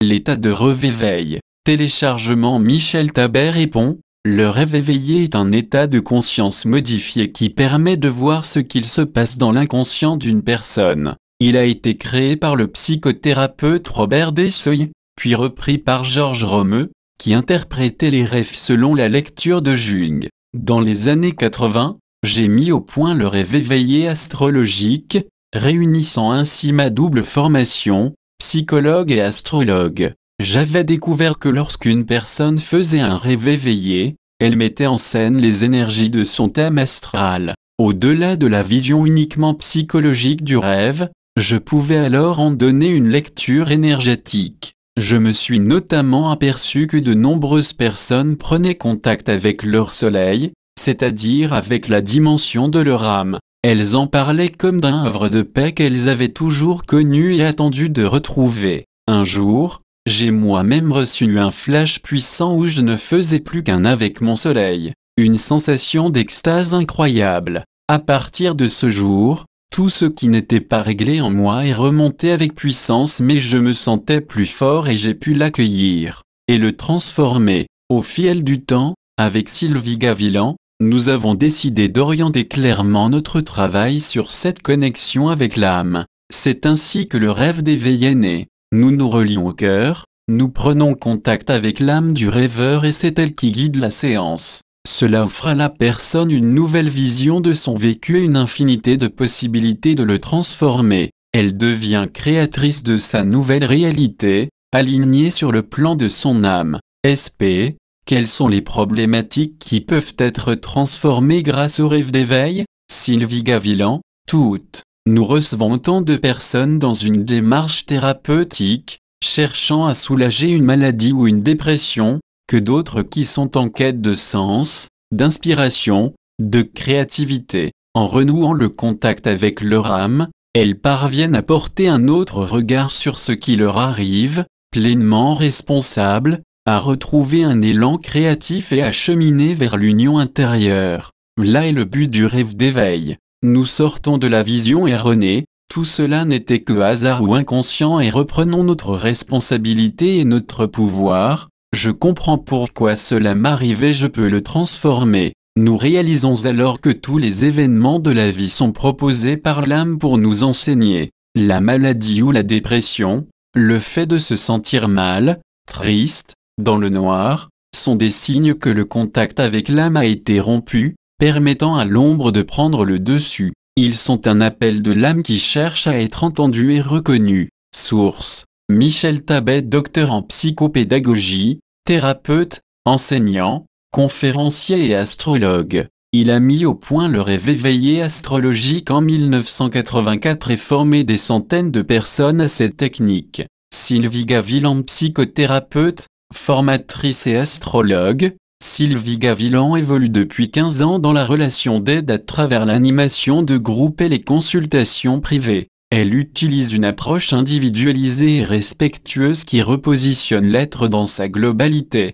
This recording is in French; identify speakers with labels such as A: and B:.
A: l'état de rêve-éveil. Téléchargement Michel Tabet répond, le rêve éveillé est un état de conscience modifié qui permet de voir ce qu'il se passe dans l'inconscient d'une personne. Il a été créé par le psychothérapeute Robert Dessoy, puis repris par Georges Romeu, qui interprétait les rêves selon la lecture de Jung. Dans les années 80, j'ai mis au point le rêve éveillé astrologique, réunissant ainsi ma double formation, psychologue et astrologue. J'avais découvert que lorsqu'une personne faisait un rêve éveillé, elle mettait en scène les énergies de son thème astral. Au-delà de la vision uniquement psychologique du rêve, je pouvais alors en donner une lecture énergétique. Je me suis notamment aperçu que de nombreuses personnes prenaient contact avec leur soleil, c'est-à-dire avec la dimension de leur âme. Elles en parlaient comme d'un havre de paix qu'elles avaient toujours connu et attendu de retrouver. Un jour, j'ai moi-même reçu un flash puissant où je ne faisais plus qu'un avec mon soleil. Une sensation d'extase incroyable. À partir de ce jour, tout ce qui n'était pas réglé en moi est remonté avec puissance, mais je me sentais plus fort et j'ai pu l'accueillir et le transformer. Au fil du temps, avec Sylvie Gavilan, nous avons décidé d'orienter clairement notre travail sur cette connexion avec l'âme. C'est ainsi que le rêve d'éveil est né. Nous nous relions au cœur, nous prenons contact avec l'âme du rêveur et c'est elle qui guide la séance. Cela offre à la personne une nouvelle vision de son vécu et une infinité de possibilités de le transformer. Elle devient créatrice de sa nouvelle réalité, alignée sur le plan de son âme. SP, quelles sont les problématiques qui peuvent être transformées grâce au rêve d'éveil? Sylvie Gavilan, toutes. Nous recevons tant de personnes dans une démarche thérapeutique, cherchant à soulager une maladie ou une dépression, que d'autres qui sont en quête de sens, d'inspiration, de créativité. En renouant le contact avec leur âme, elles parviennent à porter un autre regard sur ce qui leur arrive, pleinement responsables, à retrouver un élan créatif et à cheminer vers l'union intérieure. Là est le but du rêve d'éveil. Nous sortons de la vision erronée, tout cela n'était que hasard ou inconscient et reprenons notre responsabilité et notre pouvoir. Je comprends pourquoi cela m'arrive et je peux le transformer. Nous réalisons alors que tous les événements de la vie sont proposés par l'âme pour nous enseigner. La maladie ou la dépression, le fait de se sentir mal, triste, dans le noir, sont des signes que le contact avec l'âme a été rompu, permettant à l'ombre de prendre le dessus. Ils sont un appel de l'âme qui cherche à être entendu et reconnu. Source: Michel Tabet, docteur en psychopédagogie, thérapeute, enseignant, conférencier et astrologue. Il a mis au point le rêve éveillé astrologique en 1984 et formé des centaines de personnes à cette technique. Sylvie Gavilan, psychothérapeute, formatrice et astrologue. Sylvie Gavilan évolue depuis 15 ans dans la relation d'aide à travers l'animation de groupe et les consultations privées. Elle utilise une approche individualisée et respectueuse qui repositionne l'être dans sa globalité.